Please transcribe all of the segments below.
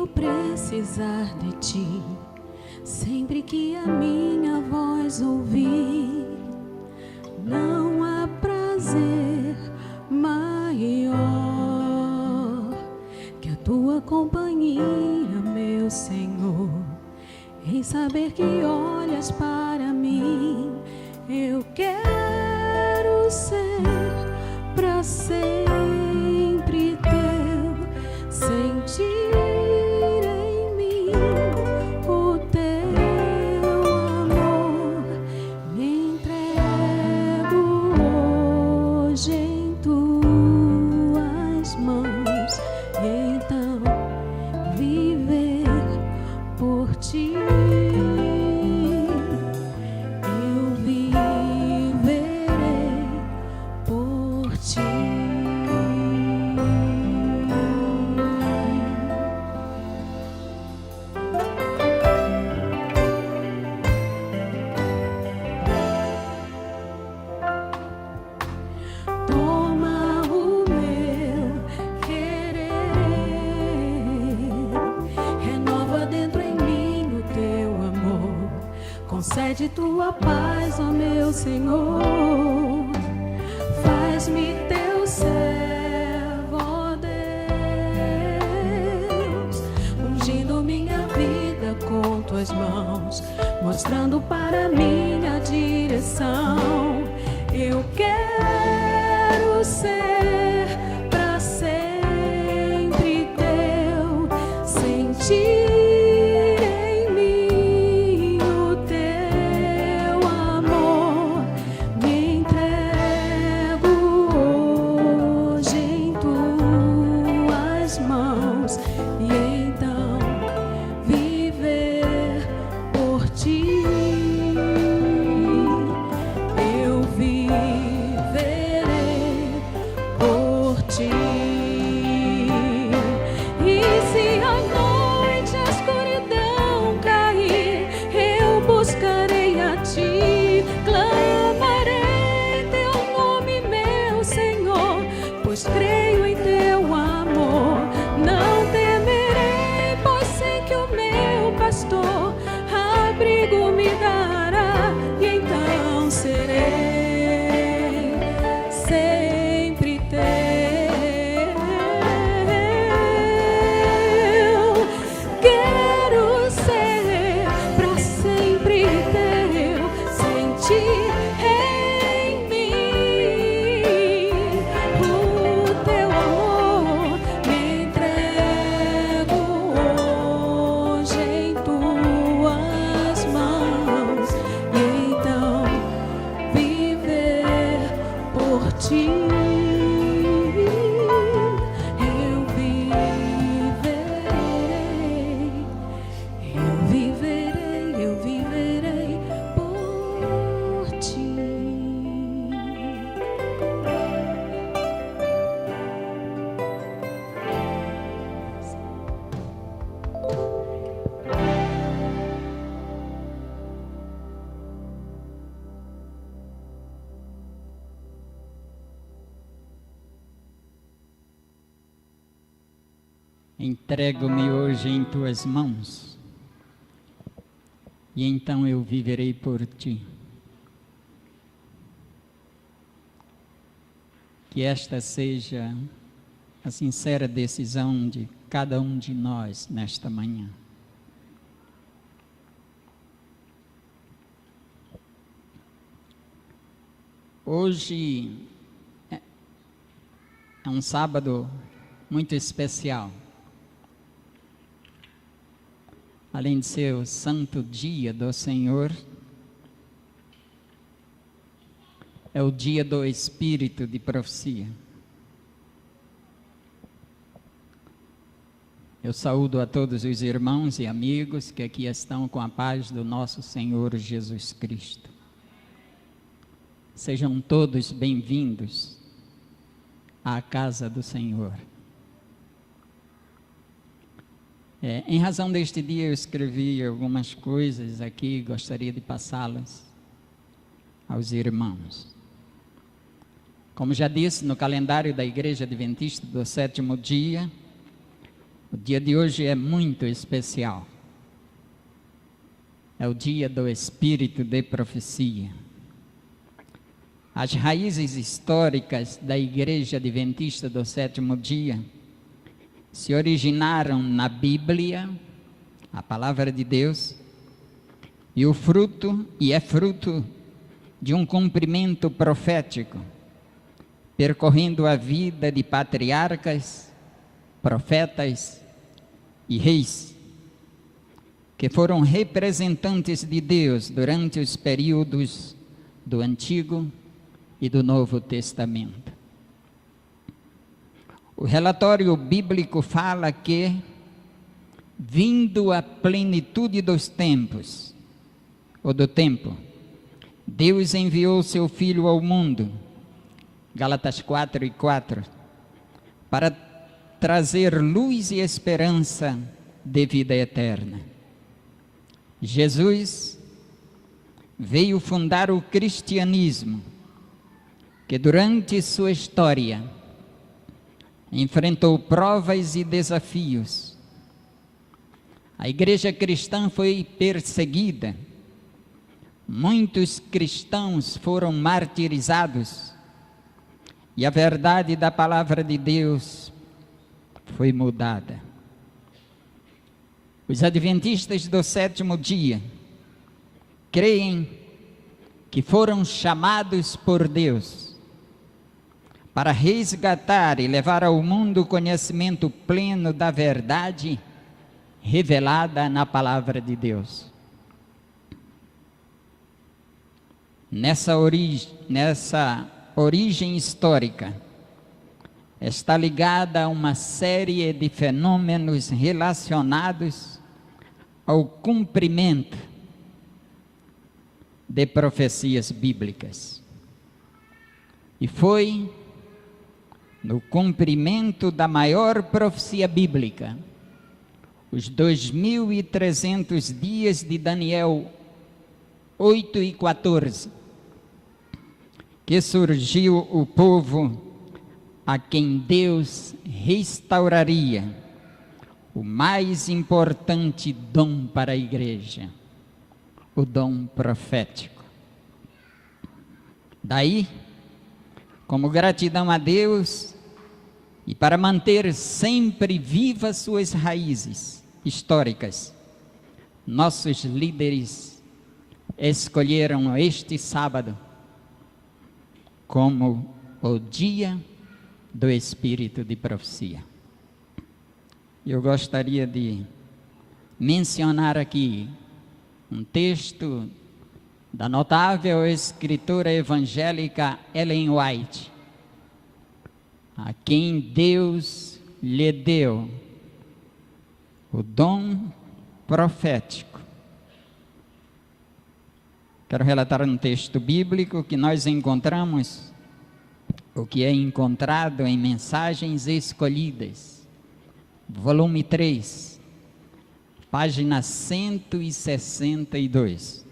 eu precisar de ti, sempre que a minha voz ouvir, não há prazer maior que a tua companhia, meu Senhor. Em saber que olhas para mim, eu quero ser para sempre teu, sentir em mim o teu amor. Me entrego hoje em tuas mãos, e então viver por ti. Eu viverei por ti. Toma o meu querer, renova dentro em mim o teu amor, concede tua paz, ó meu Senhor. Faz-me teu servo, ó Deus, ungindo minha vida com tuas mãos, mostrando para mim a direção. Eu quero ser para sempre teu, sentir em mim o teu amor. Me entrego hoje em tuas mãos, e então viver por ti. Eu viverei por ti. E se à noite a escuridão cair, eu buscarei a ti, clamarei teu nome, meu Senhor, pois creio em teu amor. Não temerei, pois sei que o meu pastor abrigo me dará, e então serei sempre teu. Quero ser para sempre teu, sentir em mim o teu amor. Me entrego hoje em tuas mãos, e então viver por ti. Eu viverei por ti. Entrego-me hoje em tuas mãos, e então eu viverei por ti. Que esta seja a sincera decisão de cada um de nós nesta manhã. Hoje é um sábado muito especial. Além de ser o santo dia do Senhor, é o dia do Espírito de profecia. Eu saúdo a todos os irmãos e amigos que aqui estão com a paz do nosso Senhor Jesus Cristo. Sejam todos bem-vindos à casa do Senhor. Em razão deste dia eu escrevi algumas coisas aqui, gostaria de passá-las aos irmãos. Como já disse, no calendário da Igreja Adventista do Sétimo Dia, O dia de hoje é muito especial. É o dia do Espírito de Profecia. As raízes históricas da Igreja Adventista do Sétimo Dia se originaram na Bíblia, a Palavra de Deus, e é fruto de um cumprimento profético, percorrendo a vida de patriarcas, profetas e reis, que foram representantes de Deus durante os períodos do Antigo e do Novo Testamento. O relatório bíblico fala que, vindo a plenitude dos tempos, ou do tempo, Deus enviou seu Filho ao mundo, Gálatas 4:4, para trazer luz e esperança de vida eterna. Jesus veio fundar o cristianismo, que durante sua história enfrentou provas e desafios. A igreja cristã foi perseguida, muitos cristãos foram martirizados, e a verdade da palavra de Deus foi mudada. Os adventistas do sétimo dia creem que foram chamados por Deus para resgatar e levar ao mundo o conhecimento pleno da verdade revelada na palavra de Deus. Nessa origem histórica está ligada a uma série de fenômenos relacionados ao cumprimento de profecias bíblicas. E foi no cumprimento da maior profecia bíblica, os 2.300 dias de Daniel 8:14, que surgiu o povo a quem Deus restauraria o mais importante dom para a igreja, o dom profético. Daí, como gratidão a Deus e para manter sempre vivas suas raízes históricas, nossos líderes escolheram este sábado como o dia do Espírito de Profecia. Eu gostaria de mencionar aqui um texto da notável escritora evangélica Ellen White, a quem Deus lhe deu o dom profético. Quero relatar um texto bíblico que nós encontramos, o que é encontrado em Mensagens Escolhidas, volume 3, página 162.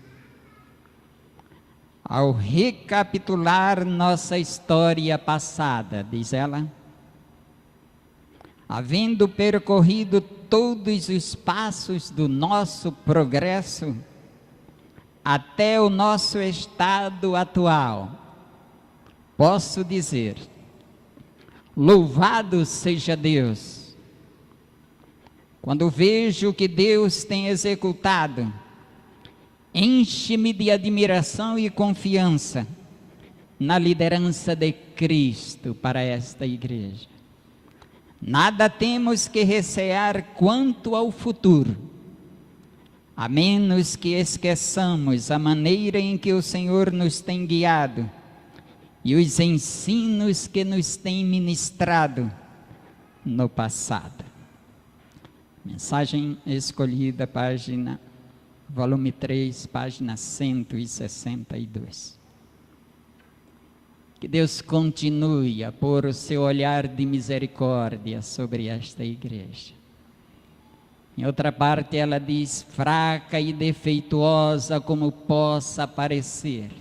Ao recapitular nossa história passada, diz ela, havendo percorrido todos os passos do nosso progresso até o nosso estado atual, posso dizer: louvado seja Deus! Quando vejo o que Deus tem executado, enche-me de admiração e confiança na liderança de Cristo para esta igreja. Nada temos que recear quanto ao futuro, a menos que esqueçamos a maneira em que o Senhor nos tem guiado e os ensinos que nos tem ministrado no passado. Mensagem Escolhida, volume 3, página 162. Que Deus continue a pôr o seu olhar de misericórdia sobre esta igreja. Em outra parte ela diz: fraca e defeituosa como possa parecer,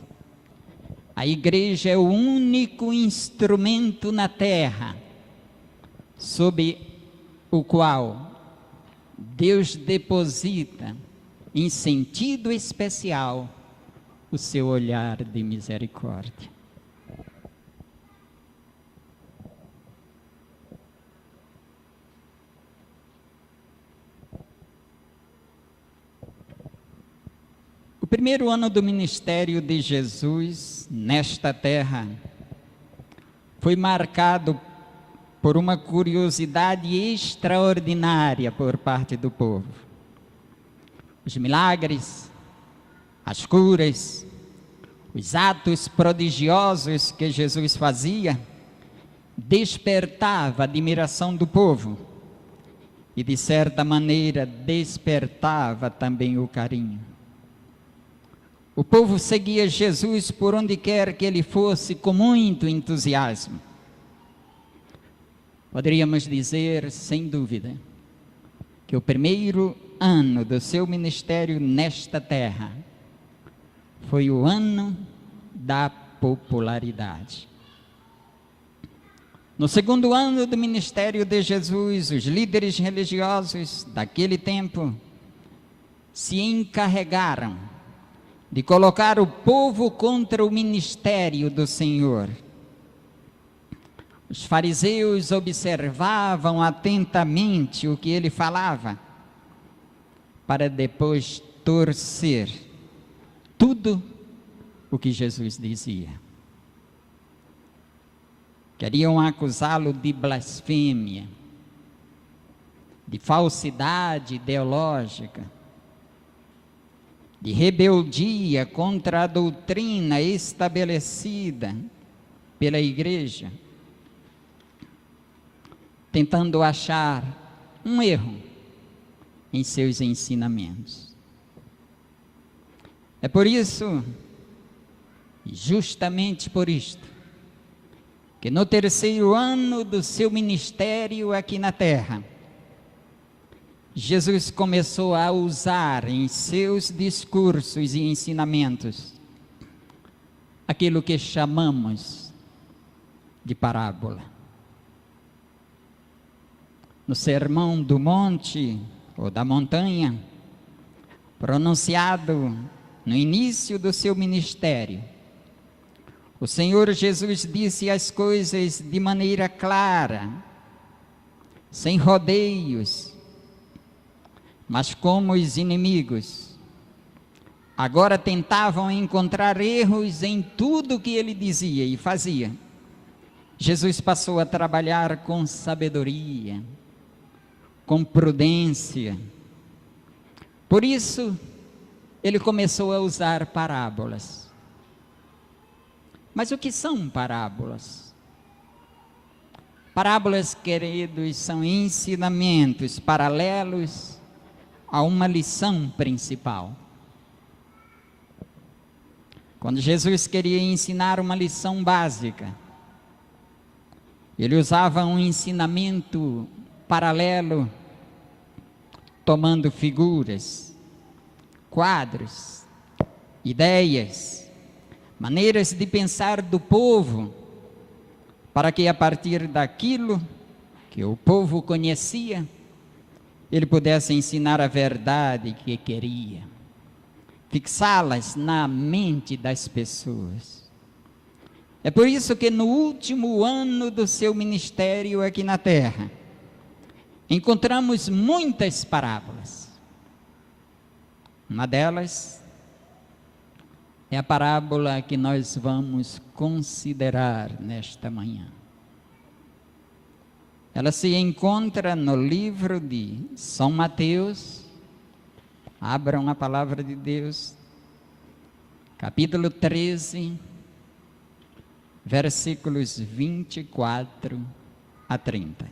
a igreja é o único instrumento na terra sob o qual Deus deposita em sentido especial o seu olhar de misericórdia. O primeiro ano do ministério de Jesus nesta terra foi marcado por uma curiosidade extraordinária por parte do povo. Os milagres, as curas, os atos prodigiosos que Jesus fazia, despertava a admiração do povo e, de certa maneira, despertava também o carinho. O povo seguia Jesus por onde quer que ele fosse com muito entusiasmo. Poderíamos dizer, sem dúvida, que o primeiro ano do seu ministério nesta terra foi o ano da popularidade. No segundo ano do ministério de Jesus, os líderes religiosos daquele tempo se encarregaram de colocar o povo contra o ministério do Senhor. Os fariseus observavam atentamente o que ele falava, para depois torcer tudo o que Jesus dizia. Queriam acusá-lo de blasfêmia, de falsidade ideológica, de rebeldia contra a doutrina estabelecida pela igreja, tentando achar um erro em seus ensinamentos. É por isso, justamente por isto, que no terceiro ano do seu ministério aqui na terra, Jesus começou a usar em seus discursos e ensinamentos aquilo que chamamos de parábola. No Sermão do Monte ou da Montanha, pronunciado no início do seu ministério, o Senhor Jesus disse as coisas de maneira clara, sem rodeios, mas como os inimigos agora tentavam encontrar erros em tudo que ele dizia e fazia, Jesus passou a trabalhar com sabedoria, com prudência. Por isso, ele começou a usar parábolas. Mas o que são parábolas? Parábolas, queridos, são ensinamentos paralelos a uma lição principal. Quando Jesus queria ensinar uma lição básica, ele usava um ensinamento paralelo, tomando figuras, quadros, ideias, maneiras de pensar do povo, para que a partir daquilo que o povo conhecia, ele pudesse ensinar a verdade que queria, fixá-las na mente das pessoas. É por isso que no último ano do seu ministério aqui na terra, encontramos muitas parábolas. Uma delas é a parábola que nós vamos considerar nesta manhã. Ela se encontra no livro de São Mateus. Abram a palavra de Deus, capítulo 13, versículos 24 a 30.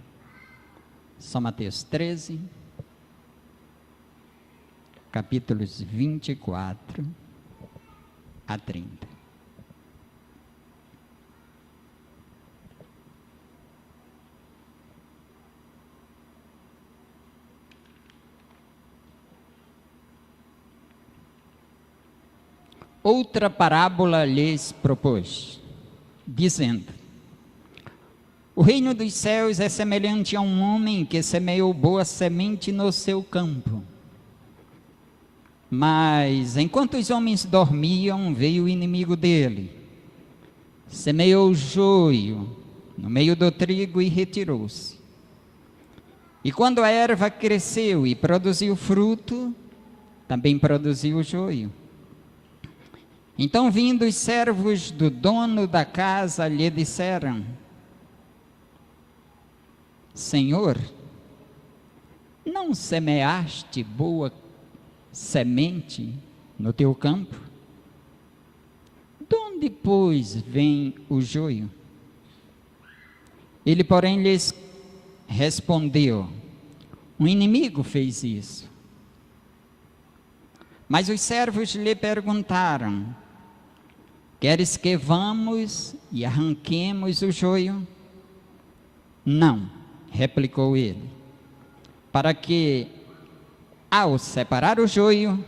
São Mateus 13, capítulos 24 a 30. Outra parábola lhes propôs, dizendo: O reino dos céus é semelhante a um homem que semeou boa semente no seu campo. Mas, enquanto os homens dormiam, veio o inimigo dele, semeou joio no meio do trigo e retirou-se. E quando a erva cresceu e produziu fruto, também produziu joio. Então, vindo os servos do dono da casa, lhe disseram: Senhor, não semeaste boa semente no teu campo? De onde, pois, vem o joio? Ele, porém, lhes respondeu: um inimigo fez isso. Mas os servos lhe perguntaram: queres que vamos e arranquemos o joio? Não, replicou ele, para que, ao separar o joio,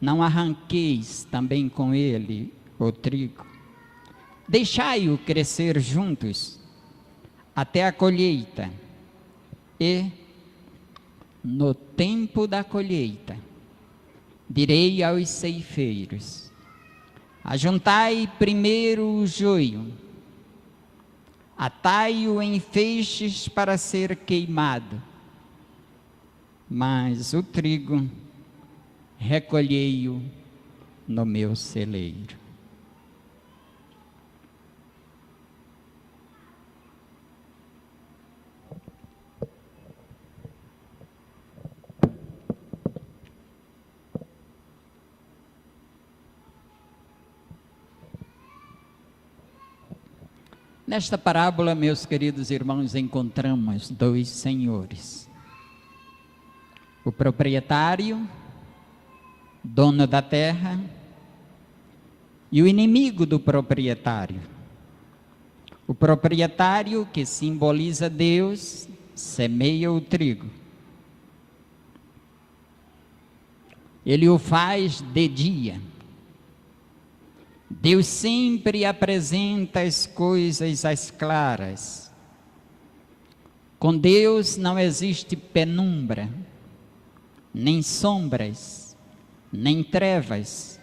não arranqueis também com ele o trigo. Deixai-o crescer juntos até a colheita, e, no tempo da colheita, direi aos ceifeiros: ajuntai primeiro o joio, atai-o em feixes para ser queimado, mas o trigo recolhei-o no meu celeiro. Nesta parábola, meus queridos irmãos, encontramos dois senhores: o proprietário, dono da terra, e o inimigo do proprietário. O proprietário, que simboliza Deus, semeia o trigo. Ele o faz de dia. Deus sempre apresenta as coisas às claras. Com Deus não existe penumbra, nem sombras, nem trevas.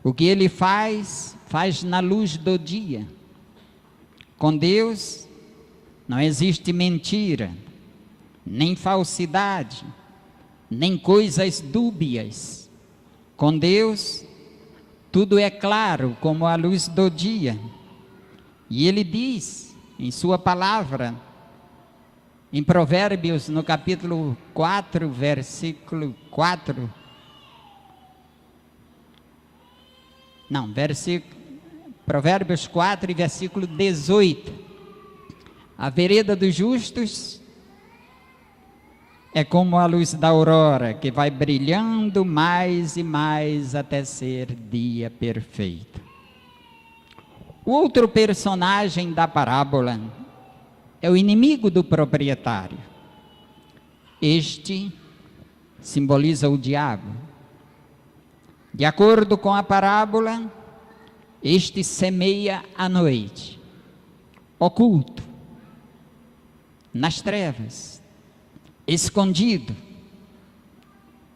O que Ele faz, faz na luz do dia. Com Deus não existe mentira, nem falsidade, nem coisas dúbias. Com Deus tudo é claro como a luz do dia. E Ele diz em sua palavra, em Provérbios, no capítulo 4, versículo 4. Provérbios 4 e versículo 18. A vereda dos justos é como a luz da aurora, que vai brilhando mais e mais até ser dia perfeito. O outro personagem da parábola é o inimigo do proprietário. Este simboliza o diabo. De acordo com a parábola, este semeia à noite, oculto, nas trevas, escondido.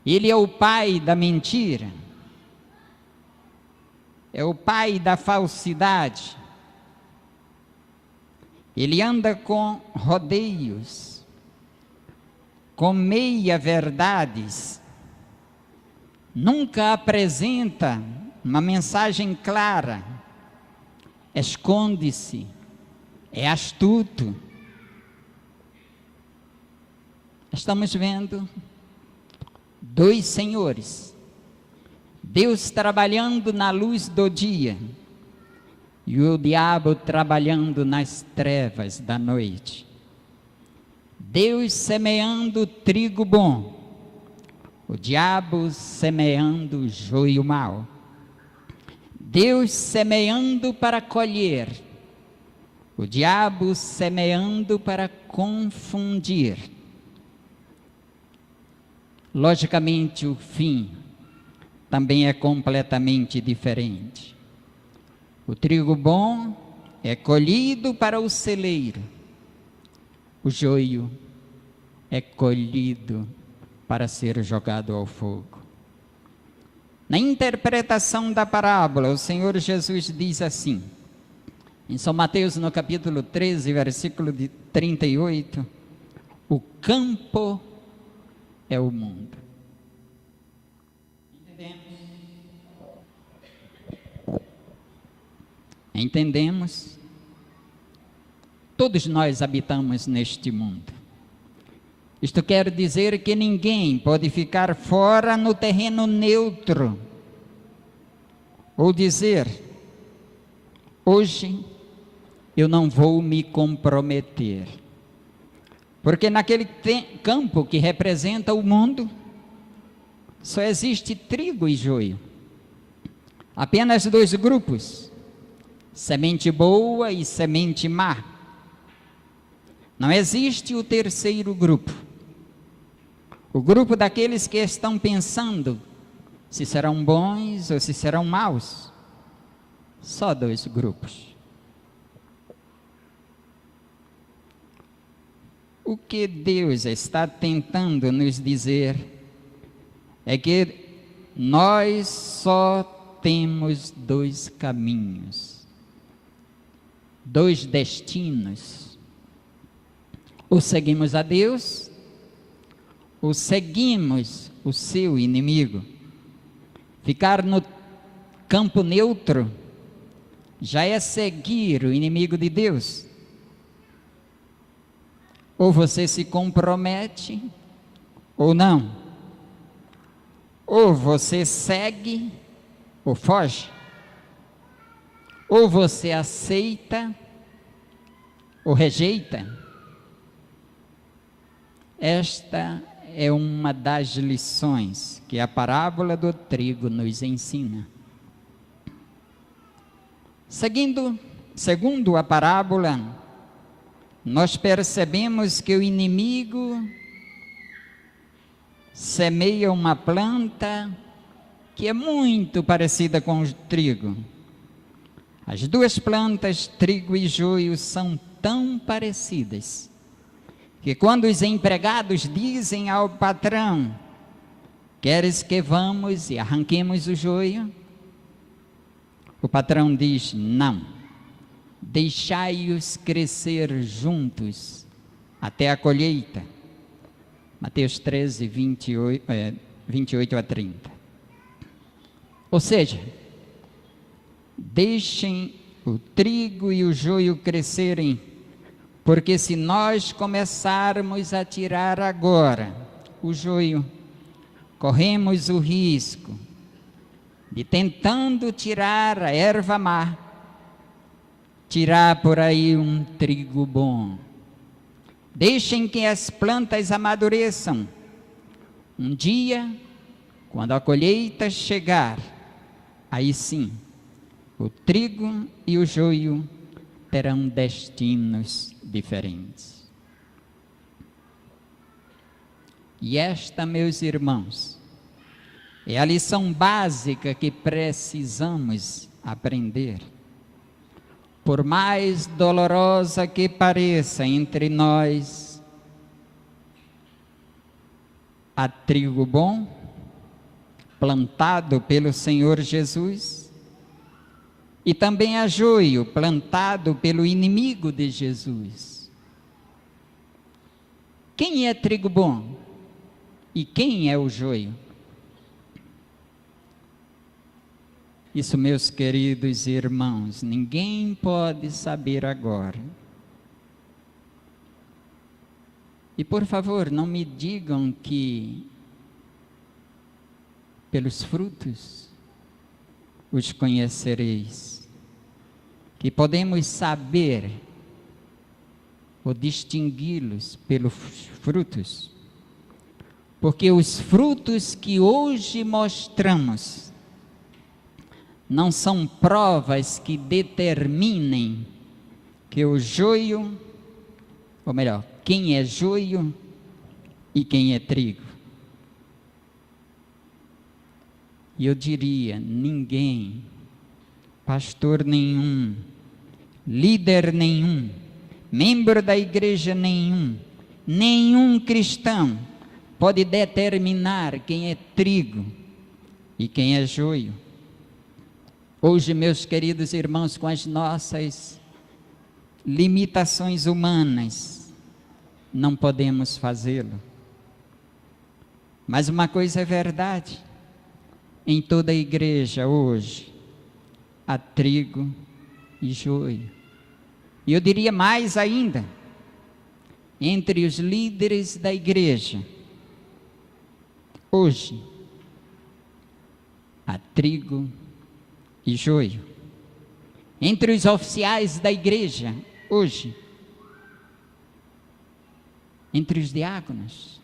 Ele é o pai da mentira, é o pai da falsidade. Ele anda com rodeios, com meia-verdades, nunca apresenta uma mensagem clara, esconde-se, é astuto. Estamos vendo dois senhores, Deus trabalhando na luz do dia e o diabo trabalhando nas trevas da noite. Deus semeando trigo bom, o diabo semeando joio mau. Deus semeando para colher, o diabo semeando para confundir. Logicamente, o fim também é completamente diferente. O trigo bom é colhido para o celeiro, o joio é colhido para ser jogado ao fogo. Na interpretação da parábola, o Senhor Jesus diz assim, em São Mateus, no capítulo 13, versículo 38, o campo é o mundo. Entendemos? Todos nós habitamos neste mundo. Isto quer dizer que ninguém pode ficar fora no terreno neutro, ou dizer, hoje eu não vou me comprometer, porque naquele campo que representa o mundo, só existe trigo e joio, apenas dois grupos, semente boa e semente má. Não existe o terceiro grupo, o grupo daqueles que estão pensando se serão bons ou se serão maus. Só dois grupos. O que Deus está tentando nos dizer é que nós só temos dois caminhos, dois destinos. Ou seguimos a Deus, ou seguimos o seu inimigo. Ficar no campo neutro já é seguir o inimigo de Deus. Ou você se compromete, ou não. Ou você segue, ou foge. Ou você aceita, ou rejeita. Esta é uma das lições que a parábola do trigo nos ensina. Segundo a parábola, nós percebemos que o inimigo semeia uma planta que é muito parecida com o trigo. As duas plantas, trigo e joio, são tão parecidas que quando os empregados dizem ao patrão, queres que vamos e arranquemos o joio? O patrão diz, não, deixai-os crescer juntos até a colheita. Mateus 13, 28 a 30. Ou seja, deixem o trigo e o joio crescerem, porque se nós começarmos a tirar agora o joio, corremos o risco de, tentando tirar a erva má, tirar por aí um trigo bom. Deixem que as plantas amadureçam. Um dia, quando a colheita chegar, aí sim, o trigo e o joio terão destinos diferentes. E esta, meus irmãos, é a lição básica que precisamos aprender. Por mais dolorosa que pareça entre nós, há trigo bom, plantado pelo Senhor Jesus, e também há joio, plantado pelo inimigo de Jesus. Quem é trigo bom? E quem é o joio? Isso, meus queridos irmãos, ninguém pode saber agora. E por favor, não me digam que pelos frutos os conhecereis, que podemos saber ou distingui-los pelos frutos, porque os frutos que hoje mostramos não são provas que determinem que o joio, ou melhor, quem é joio e quem é trigo. E eu diria, ninguém, pastor nenhum, líder nenhum, membro da igreja nenhum cristão pode determinar quem é trigo e quem é joio. Hoje, meus queridos irmãos, com as nossas limitações humanas, não podemos fazê-lo. Mas uma coisa é verdade: em toda a igreja hoje há trigo e joio. E eu diria mais ainda, entre os líderes da igreja, hoje há trigo e joio. Entre os oficiais da igreja, hoje, entre os diáconos,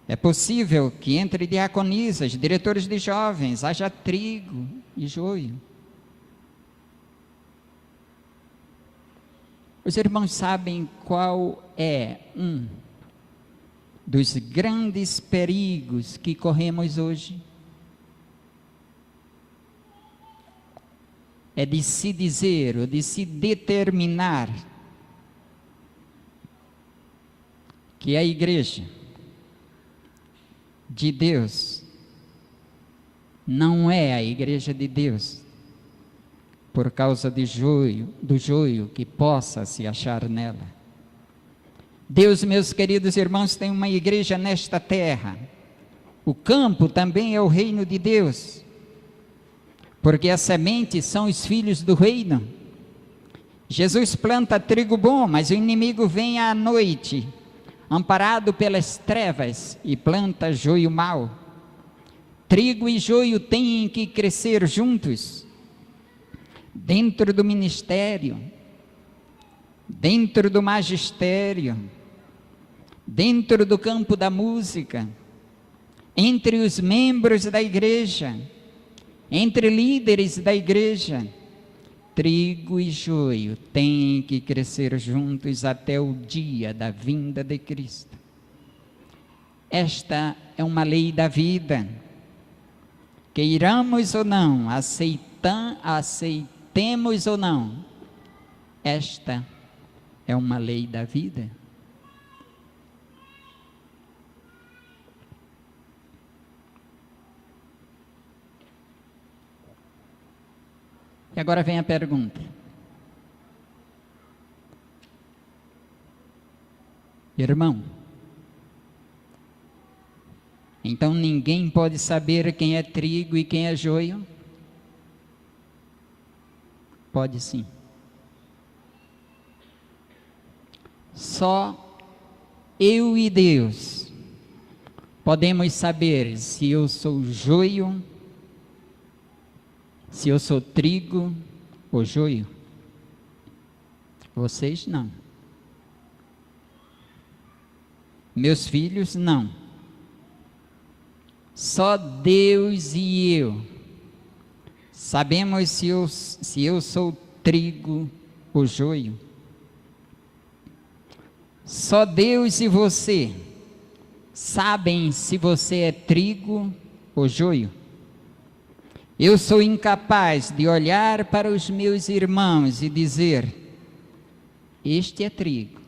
é possível que entre diaconisas, diretores de jovens, haja trigo e joio. Os irmãos sabem qual é um dos grandes perigos que corremos hoje? É de se dizer, ou de se determinar, que a igreja de Deus não é a igreja de Deus por causa do joio que possa se achar nela. Deus, meus queridos irmãos, tem uma igreja nesta terra. O campo também é o reino de Deus, porque as sementes são os filhos do reino. Jesus planta trigo bom, mas o inimigo vem à noite, amparado pelas trevas, e planta joio mau. Trigo e joio têm que crescer juntos, dentro do ministério, dentro do magistério, dentro do campo da música, entre os membros da igreja, entre líderes da igreja. Trigo e joio têm que crescer juntos até o dia da vinda de Cristo. Esta é uma lei da vida. Queiramos ou não, aceitemos ou não, esta é uma lei da vida. E agora vem a pergunta: irmão, então ninguém pode saber quem é trigo e quem é joio? Pode sim. Só eu e Deus podemos saber se eu sou joio, se eu sou trigo ou joio. Vocês não. Meus filhos não. Só Deus e eu sabemos se eu sou trigo ou joio. Só Deus e você sabem se você é trigo ou joio. Eu sou incapaz de olhar para os meus irmãos e dizer: este é trigo,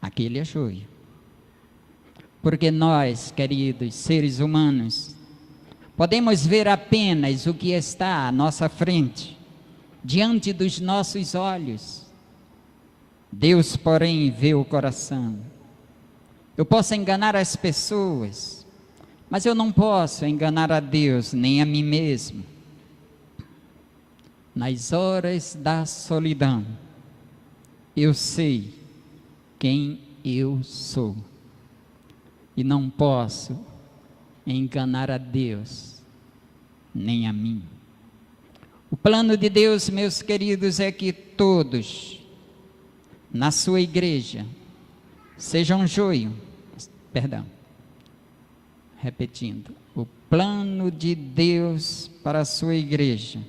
aquele é joio. Porque nós, queridos seres humanos, podemos ver apenas o que está à nossa frente, diante dos nossos olhos. Deus, porém, vê o coração. Eu posso enganar as pessoas, mas eu não posso enganar a Deus, nem a mim mesmo. Nas horas da solidão, eu sei quem eu sou. E não posso enganar a Deus, nem a mim. O plano de Deus, meus queridos, é que todos, na sua igreja, sejam joio. Repetindo, o plano de Deus para a sua igreja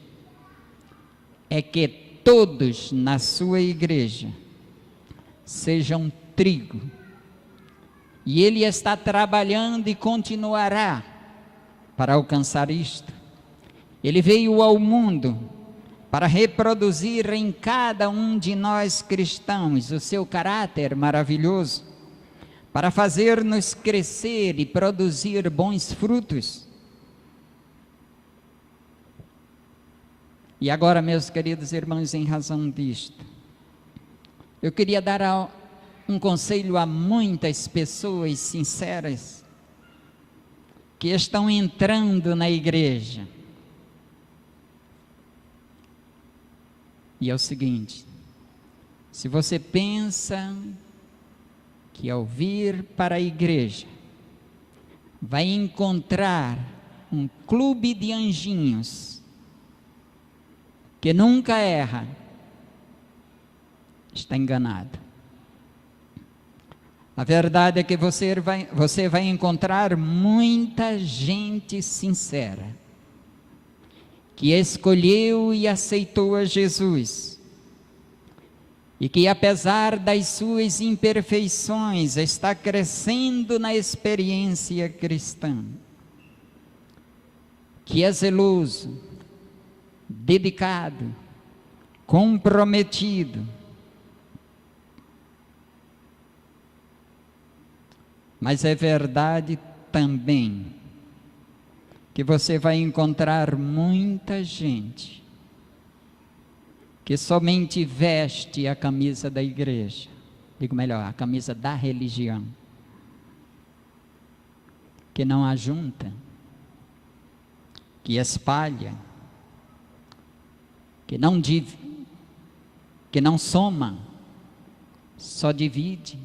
é que todos na sua igreja sejam trigo. E Ele está trabalhando e continuará para alcançar isto. Ele veio ao mundo para reproduzir em cada um de nós cristãos o seu caráter maravilhoso, para fazer-nos crescer e produzir bons frutos. E agora, meus queridos irmãos, em razão disto, eu queria dar um conselho a muitas pessoas sinceras que estão entrando na igreja. E é o seguinte: se você pensa que ao vir para a igreja vai encontrar um clube de anjinhos que nunca erra, está enganado. A verdade é que você vai encontrar muita gente sincera, que escolheu e aceitou a Jesus, e que apesar das suas imperfeições, está crescendo na experiência cristã, que é zeloso, dedicado, comprometido. Mas é verdade também que você vai encontrar muita gente que somente veste a camisa da igreja, digo melhor, a camisa da religião, que não ajunta, que espalha, que não soma, só divide,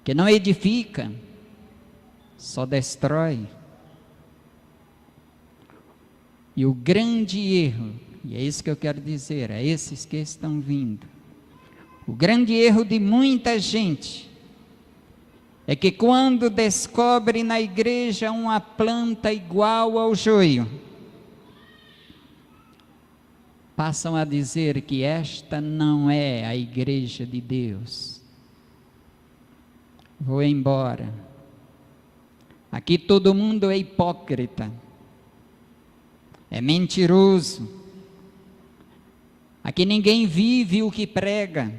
que não edifica, só destrói. E o grande erro, e é isso que eu quero dizer, a esses que estão vindo, o grande erro de muita gente é que quando descobre na igreja uma planta igual ao joio, passam a dizer que esta não é a igreja de Deus. Vou embora. Aqui todo mundo é hipócrita, é mentiroso. Aqui ninguém vive o que prega.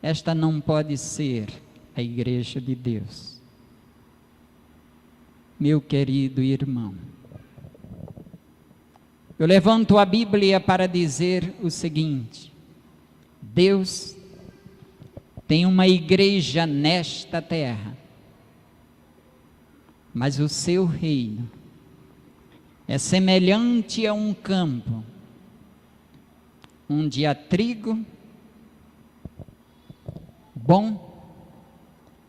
Esta não pode ser a igreja de Deus. Meu querido irmão, eu levanto a Bíblia para dizer o seguinte: Deus tem uma igreja nesta terra, mas o seu reino é semelhante a um campo, onde há trigo bom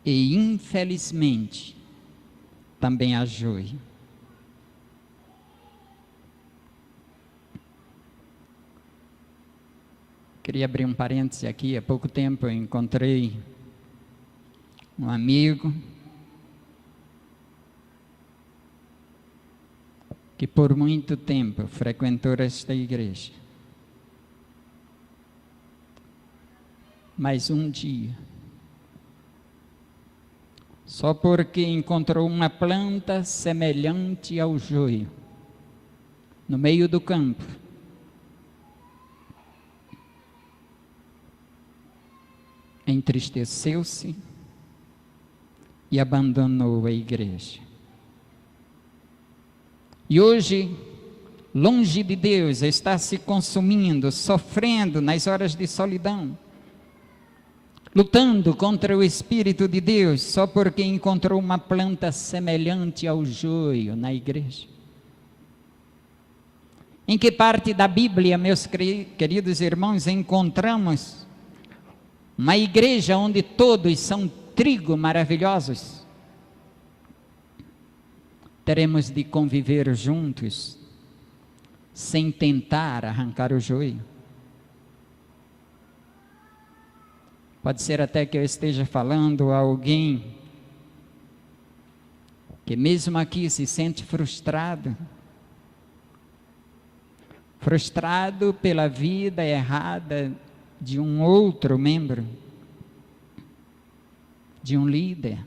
e, infelizmente, também há joio. Queria abrir um parêntese aqui. Há pouco tempo eu encontrei um amigo que por muito tempo frequentou esta igreja. Mas um dia, só porque encontrou uma planta semelhante ao joio no meio do campo, entristeceu-se e abandonou a igreja. E hoje, longe de Deus, está se consumindo, sofrendo nas horas de solidão, lutando contra o Espírito de Deus, só porque encontrou uma planta semelhante ao joio na igreja. Em que parte da Bíblia, meus queridos irmãos, encontramos uma igreja onde todos são trigo maravilhosos? Teremos de conviver juntos, sem tentar arrancar o joio. Pode ser até que eu esteja falando a alguém que mesmo aqui se sente frustrado pela vida errada de um outro membro, de um líder.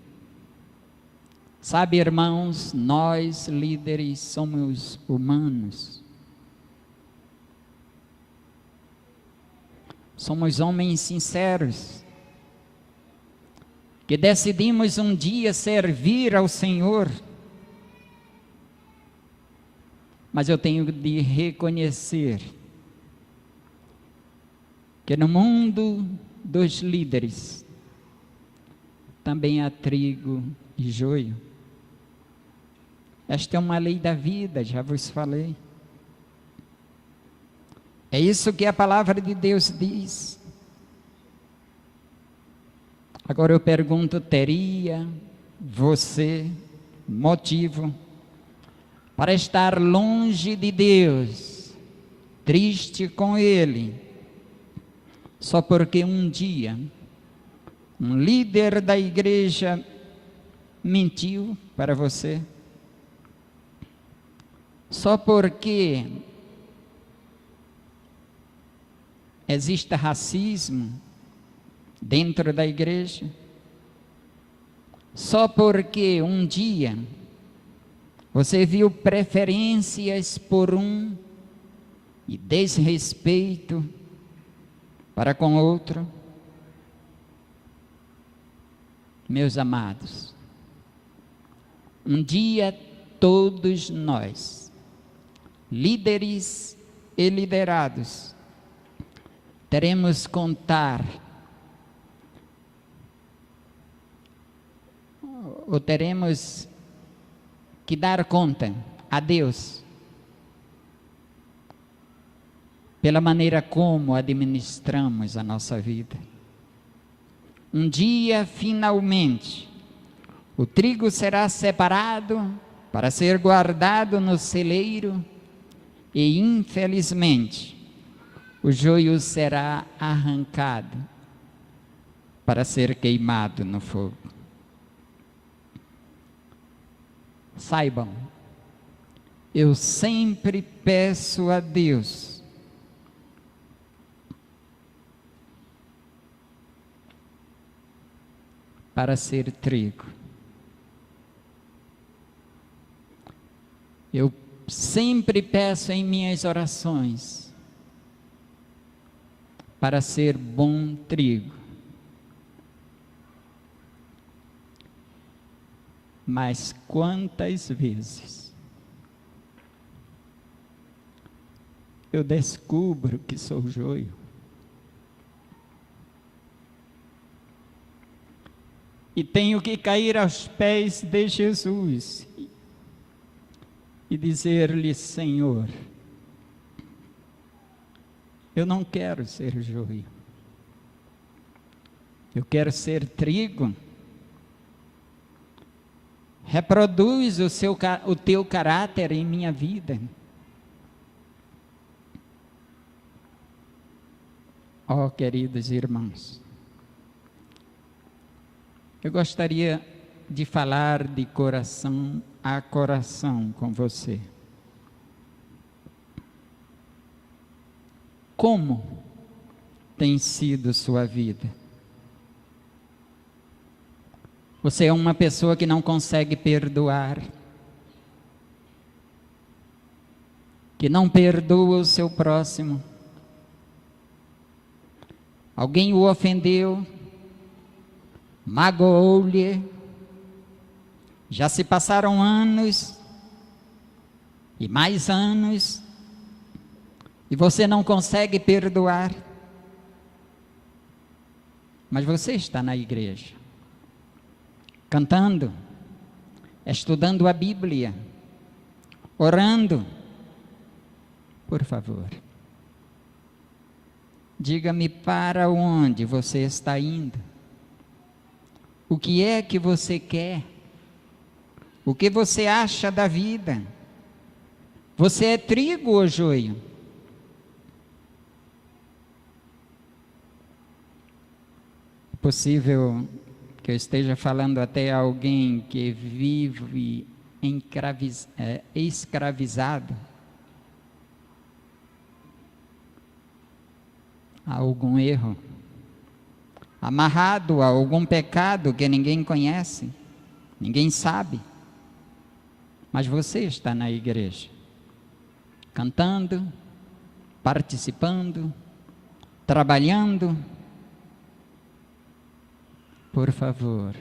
Sabe, irmãos, nós líderes somos humanos, somos homens sinceros, que decidimos um dia servir ao Senhor, mas eu tenho de reconhecer que no mundo dos líderes também há trigo e joio. Esta é uma lei da vida, já vos falei. É isso que a palavra de Deus diz. Agora eu pergunto, teria você motivo para estar longe de Deus, triste com Ele, só porque um dia um líder da igreja mentiu para você? Só porque existe racismo dentro da igreja? Só porque um dia você viu preferências por um e desrespeito para com outro? Meus amados, um dia todos nós, líderes e liderados, teremos contar, ou teremos que dar conta a Deus pela maneira como administramos a nossa vida. Um dia, finalmente, o trigo será separado para ser guardado no celeiro e, infelizmente, o joio será arrancado para ser queimado no fogo. Saibam, eu sempre peço a Deus para ser trigo. Eu sempre peço em minhas orações para ser bom trigo. Mas quantas vezes eu descubro que sou joio? E tenho que cair aos pés de Jesus e dizer-lhe: Senhor, eu não quero ser joio, eu quero ser trigo. Reproduz o teu caráter em minha vida. Oh, queridos irmãos, eu gostaria de falar de coração a coração com você. Como tem sido sua vida? Você é uma pessoa que não consegue perdoar, que não perdoa o seu próximo. Alguém o ofendeu, magoou-lhe, já se passaram anos e mais anos, e você não consegue perdoar, mas você está na igreja, cantando, estudando a Bíblia, orando. Por favor, diga-me para onde você está indo, o que é que você quer, o que você acha da vida. Você é trigo ou joio? É possível que eu esteja falando até a alguém que vive escravizado a algum erro, amarrado a algum pecado que ninguém conhece, ninguém sabe, mas você está na igreja, cantando, participando, trabalhando, por favor,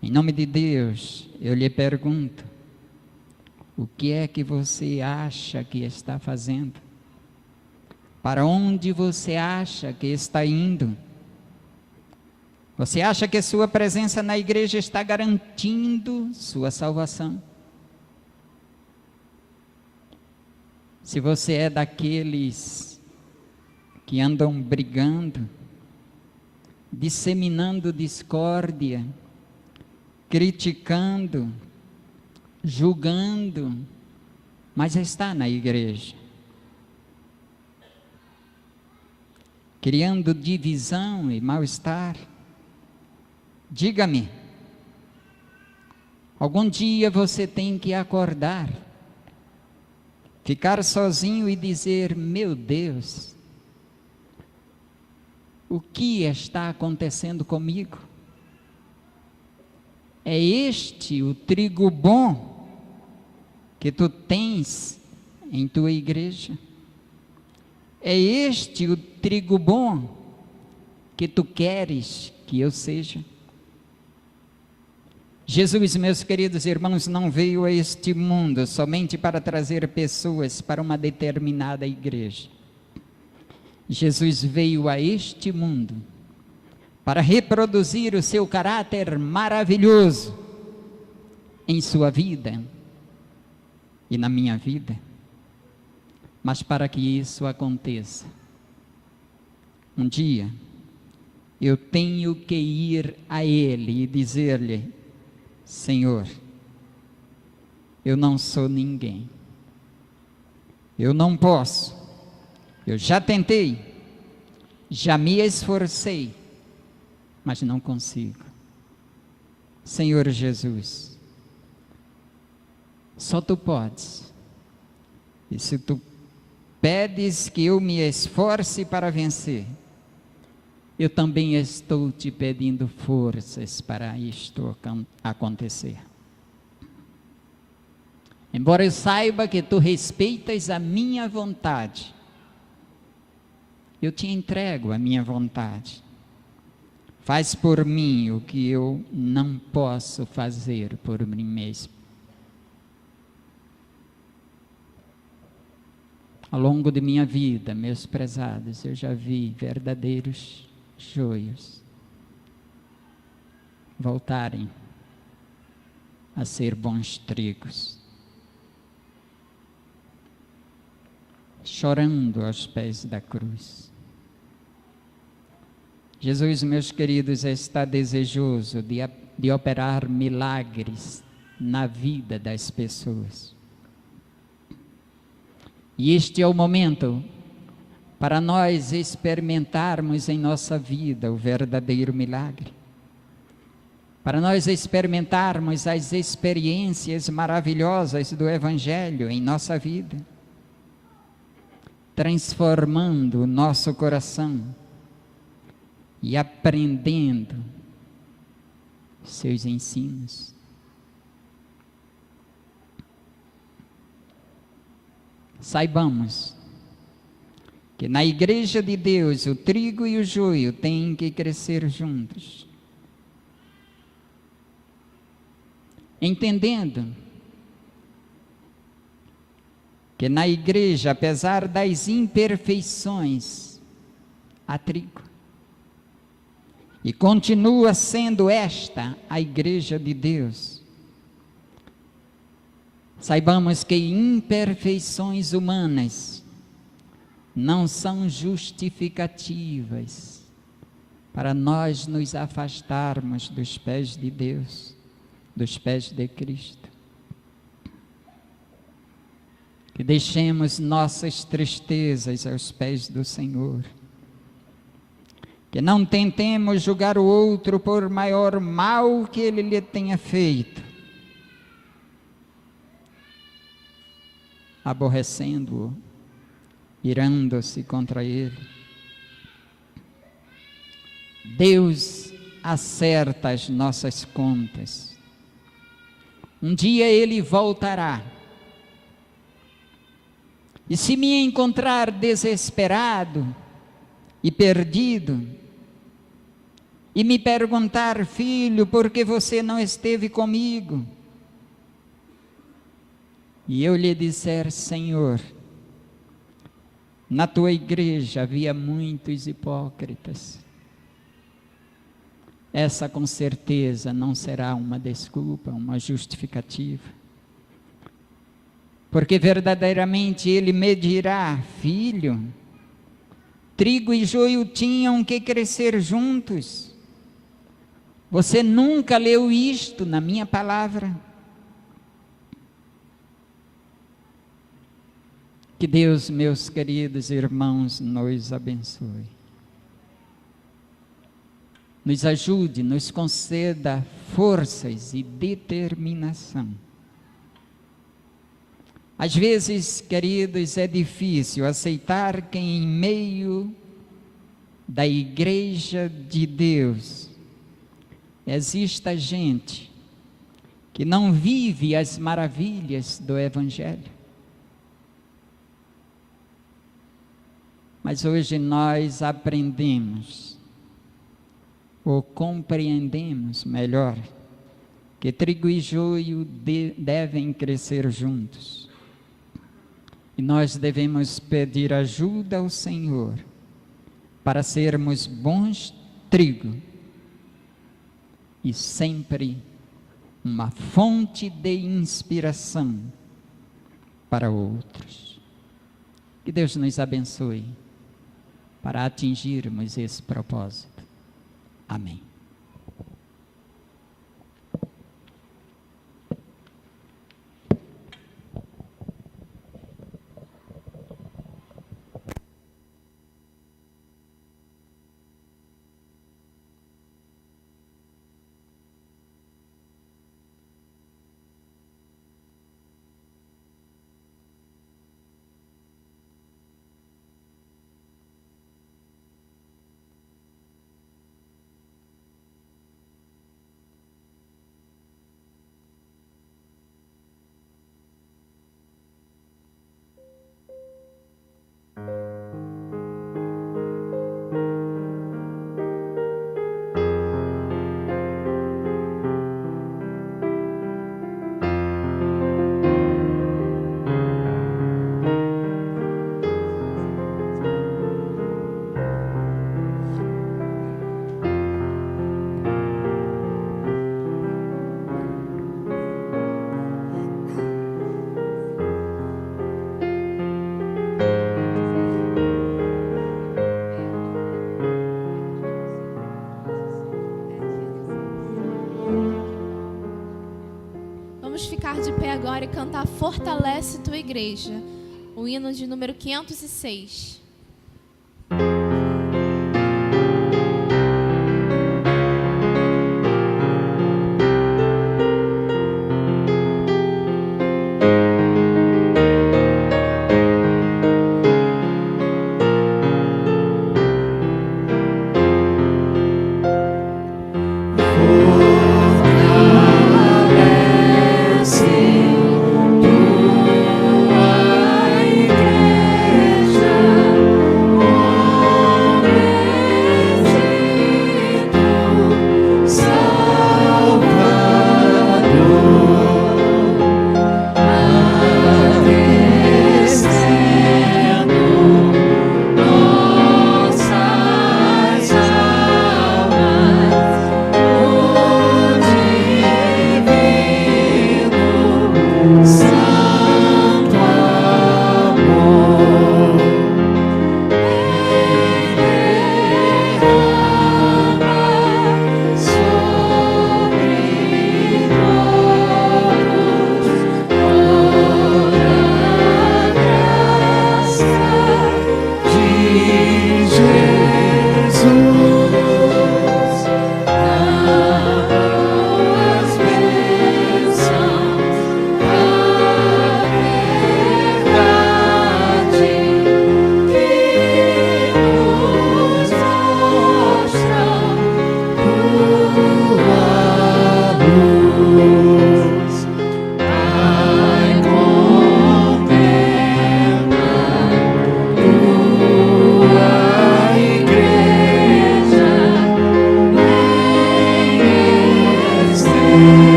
em nome de Deus, eu lhe pergunto, o que é que você acha que está fazendo? Para onde você acha que está indo? Você acha que sua presença na igreja está garantindo sua salvação? Se você é daqueles que andam brigando, disseminando discórdia, criticando, julgando, mas está na igreja, criando divisão e mal-estar, diga-me, algum dia você tem que acordar, ficar sozinho e dizer: meu Deus, o que está acontecendo comigo? É este o trigo bom que tu tens em tua igreja? É este o trigo bom que tu queres que eu seja? Jesus, meus queridos irmãos, não veio a este mundo somente para trazer pessoas para uma determinada igreja. Jesus veio a este mundo para reproduzir o seu caráter maravilhoso em sua vida e na minha vida. Mas para que isso aconteça, um dia eu tenho que ir a Ele e dizer-lhe: Senhor, eu não sou ninguém, eu não posso, eu já tentei, já me esforcei, mas não consigo. Senhor Jesus, só tu podes, e se tu pedes que eu me esforce para vencer, eu também estou te pedindo forças para isto acontecer. Embora eu saiba que tu respeitas a minha vontade, eu te entrego a minha vontade. Faz por mim o que eu não posso fazer por mim mesmo. Ao longo de minha vida, meus prezados, eu já vi verdadeiros joios voltarem a ser bons trigos, chorando aos pés da cruz. Jesus, meus queridos, está desejoso de operar milagres na vida das pessoas. E este é o momento para nós experimentarmos em nossa vida o verdadeiro milagre. Para nós experimentarmos as experiências maravilhosas do Evangelho em nossa vida, transformando o nosso coração e aprendendo seus ensinos. Saibamos que na igreja de Deus o trigo e o joio têm que crescer juntos, entendendo que na igreja, apesar das imperfeições, há trigo, e continua sendo esta a igreja de Deus. Saibamos que imperfeições humanas não são justificativas para nós nos afastarmos dos pés de Deus, dos pés de Cristo. Que deixemos nossas tristezas aos pés do Senhor. Que não tentemos julgar o outro por maior mal que ele lhe tenha feito, aborrecendo-o, irando-se contra ele. Deus acerta as nossas contas. Um dia ele voltará E se me encontrar desesperado e perdido, e me perguntar: filho, por que você não esteve comigo? E eu lhe disser: Senhor, na tua igreja havia muitos hipócritas. Essa com certeza não será uma desculpa, uma justificativa. Porque verdadeiramente ele me dirá: filho, trigo e joio tinham que crescer juntos. Você nunca leu isto na minha palavra? Que Deus, meus queridos irmãos, nos abençoe. Nos ajude, nos conceda forças e determinação. Às vezes, queridos, é difícil aceitar que em meio da igreja de Deus exista gente que não vive as maravilhas do Evangelho. Mas hoje nós aprendemos, ou compreendemos melhor, que trigo e joio devem crescer juntos. E nós devemos pedir ajuda ao Senhor para sermos bons trigo e sempre uma fonte de inspiração para outros. Que Deus nos abençoe para atingirmos esse propósito. Amém. De pé agora e cantar Fortalece Tua Igreja, o hino de número 506. Tua igreja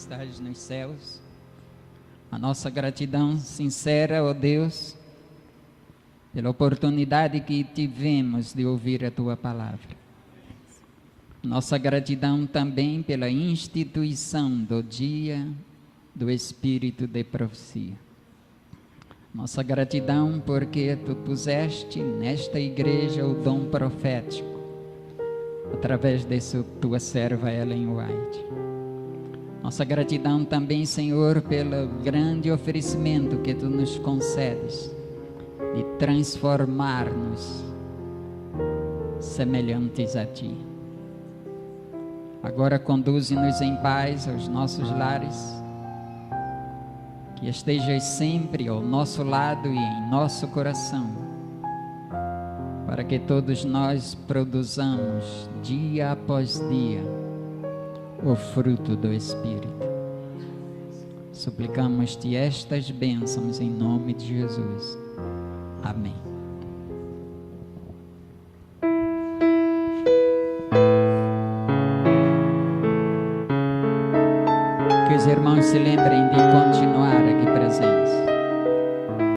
estás nos céus. A nossa gratidão sincera, ó Deus, pela oportunidade que tivemos de ouvir a Tua palavra. Nossa gratidão também pela instituição do dia do Espírito de Profecia. Nossa gratidão porque Tu puseste nesta igreja o dom profético, através dessa Tua serva Ellen White. Nossa gratidão também, Senhor, pelo grande oferecimento que Tu nos concedes, de transformar-nos semelhantes a Ti. Agora conduze-nos em paz aos nossos lares, que estejas sempre ao nosso lado e em nosso coração, para que todos nós produzamos dia após dia o fruto do Espírito. Suplicamos-te estas bênçãos em nome de Jesus. Amém. Que os irmãos se lembrem de continuar aqui presentes.